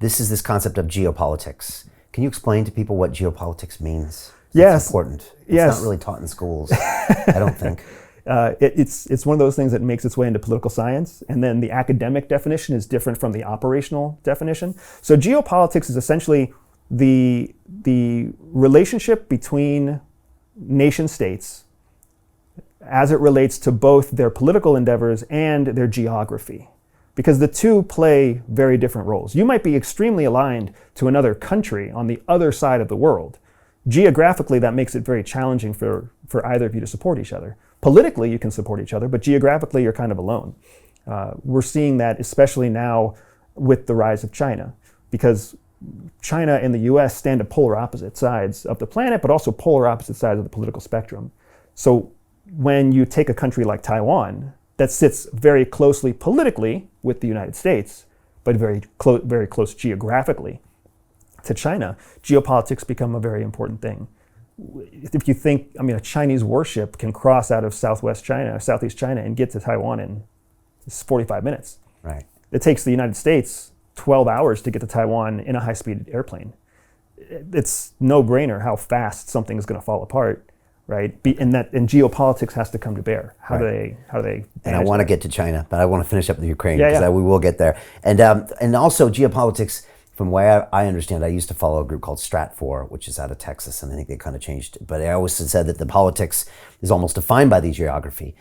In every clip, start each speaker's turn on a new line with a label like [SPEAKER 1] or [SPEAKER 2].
[SPEAKER 1] this is this concept of geopolitics. Can you explain to people what geopolitics means?
[SPEAKER 2] Yes.
[SPEAKER 1] It's important.
[SPEAKER 2] Yes.
[SPEAKER 1] It's not really taught in schools, I don't think.
[SPEAKER 2] It's one of those things that makes its way into political science, and then the academic definition is different from the operational definition. So geopolitics is essentially the relationship between nation states as it relates to both their political endeavors and their geography, because the two play very different roles. You might be extremely aligned to another country on the other side of the world. Geographically, that makes it very challenging for either of you to support each other. Politically, you can support each other, but geographically, you're kind of alone. We're seeing that especially now with the rise of China, because China and the US stand at polar opposite sides of the planet, but also polar opposite sides of the political spectrum. So when you take a country like Taiwan that sits very closely politically with the United States, but very close geographically to China, geopolitics become a very important thing. If you think, a Chinese warship can cross out of Southeast China and get to Taiwan in 45 minutes.
[SPEAKER 1] Right.
[SPEAKER 2] It takes the United States 12 hours to get to Taiwan in a high-speed airplane. It's no-brainer how fast something is going to fall apart, right? And geopolitics has to come to bear. How do they?
[SPEAKER 1] And I want to get to China, but I want to finish up with Ukraine,
[SPEAKER 2] because
[SPEAKER 1] we will get there. And also geopolitics. From the way I understand, I used to follow a group called Stratfor, which is out of Texas, and I think they kind of changed it. But I always said that the politics is almost defined by the geography,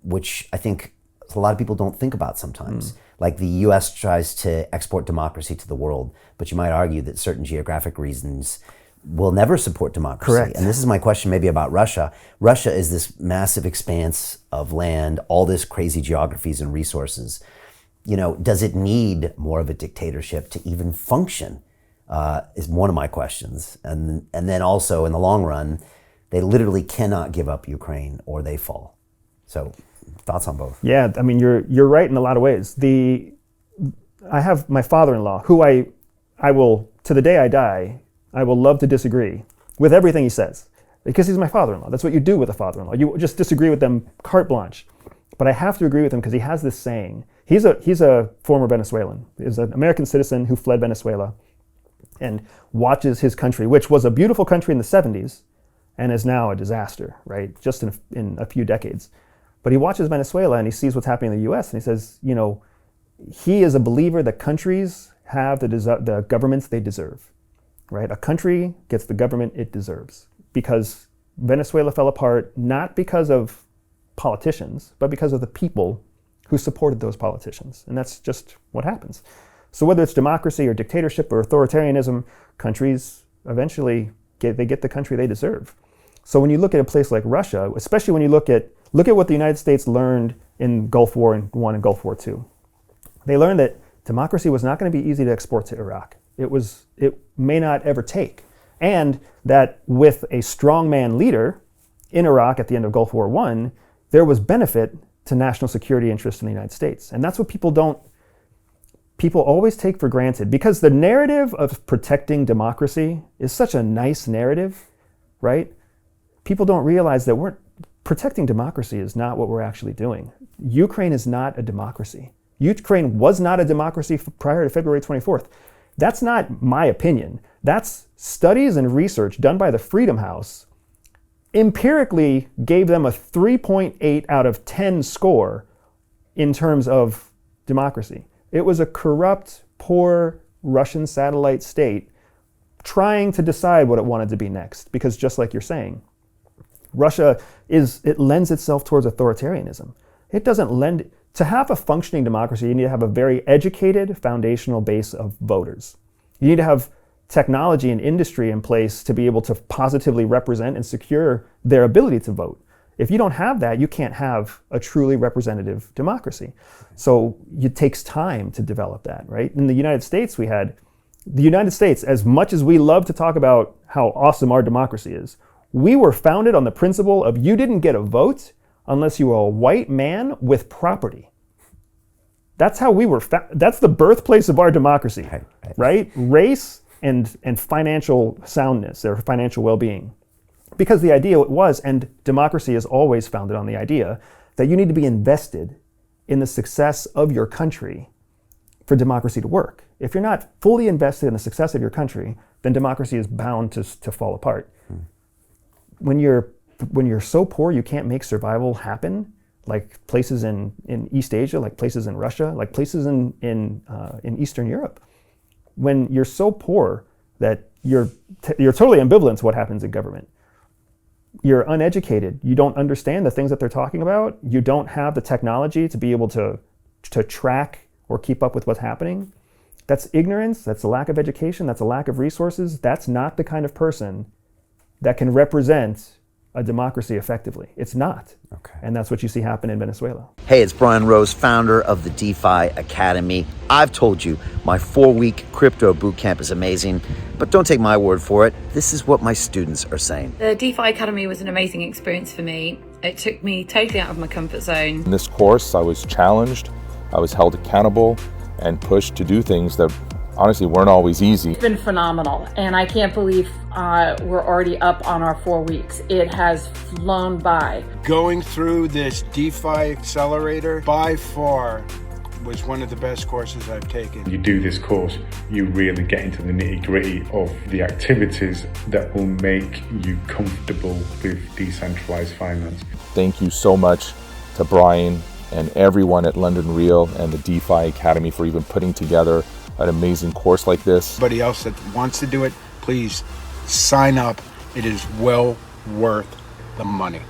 [SPEAKER 1] which I think a lot of people don't think about sometimes. Like the U.S. tries to export democracy to the world, but you might argue that certain geographic reasons will never support democracy.
[SPEAKER 2] Correct.
[SPEAKER 1] And this is my question maybe about Russia. Russia is this massive expanse of land, all this crazy geographies and resources. Does it need more of a dictatorship to even function? Is one of my questions. And then also in the long run, they literally cannot give up Ukraine or they fall. So thoughts on both?
[SPEAKER 2] Yeah, you're right in a lot of ways. I have my father-in-law, who I will, to the day I die, I will love to disagree with everything he says, because he's my father-in-law. That's what you do with a father-in-law. You just disagree with them carte blanche. But I have to agree with him because he has this saying. He's a former Venezuelan. He's an American citizen who fled Venezuela and watches his country, which was a beautiful country in the 70s and is now a disaster, right? Just in a few decades. But he watches Venezuela and he sees what's happening in the US and he says, he is a believer that countries have the governments they deserve, right? A country gets the government it deserves, because Venezuela fell apart not because of politicians, but because of the people who supported those politicians. And that's just what happens. So whether it's democracy or dictatorship or authoritarianism, countries eventually get the country they deserve. So when you look at a place like Russia, especially when you look at what the United States learned in Gulf War I and Gulf War II. They learned that democracy was not going to be easy to export to Iraq. It may not ever take. And that with a strongman leader in Iraq at the end of Gulf War I, there was benefit to national security interests in the United States. And that's what people always take for granted, because the narrative of protecting democracy is such a nice narrative, right? People don't realize that protecting democracy is not what we're actually doing. Ukraine is not a democracy. Ukraine was not a democracy prior to February 24th. That's not my opinion. That's studies and research done by the Freedom House empirically gave them a 3.8 out of 10 score in terms of democracy. It was a corrupt, poor Russian satellite state trying to decide what it wanted to be next, because just like you're saying, Russia it lends itself towards authoritarianism. It doesn't lend. To have a functioning democracy, you need to have a very educated foundational base of voters. You need to have technology and industry in place to be able to positively represent and secure their ability to vote. If you don't have that, you can't have a truly representative democracy. So it takes time to develop that, right? In the United States, as much as we love to talk about how awesome our democracy is, we were founded on the principle of you didn't get a vote unless you were a white man with property. That's how we were that's the birthplace of our democracy, right? Race and financial soundness or financial well-being. Because the idea was, and democracy is always founded on the idea, that you need to be invested in the success of your country for democracy to work. If you're not fully invested in the success of your country, then democracy is bound to fall apart. When you're so poor you can't make survival happen, like places in East Asia, like places in Russia, like places in Eastern Europe, when you're so poor that you're totally ambivalent to what happens in government. You're uneducated. You don't understand the things that they're talking about. You don't have the technology to be able to track or keep up with what's happening. That's ignorance. That's a lack of education. That's a lack of resources. That's not the kind of person that can represent a democracy effectively. It's not.
[SPEAKER 1] Okay.
[SPEAKER 2] And that's what you see happen in Venezuela.
[SPEAKER 1] Hey, it's Brian Rose, founder of the DeFi Academy. I've told you my 4-week crypto bootcamp is amazing, but don't take my word for it. This is what my students are saying.
[SPEAKER 3] The DeFi Academy was an amazing experience for me. It took me totally out of my comfort zone.
[SPEAKER 4] In this course, I was challenged, I was held accountable, and pushed to do things that honestly weren't always easy.
[SPEAKER 5] It's been phenomenal, and I can't believe we're already up on our 4 weeks. It has flown by.
[SPEAKER 6] Going through this DeFi accelerator by far was one of the best courses I've taken.
[SPEAKER 7] You do this course, you really get into the nitty-gritty of the activities that will make you comfortable with decentralized finance.
[SPEAKER 4] Thank you so much to Brian and everyone at London Real and the DeFi Academy for even putting together an amazing course like this.
[SPEAKER 6] Anybody else that wants to do it, please sign up. It is well worth the money.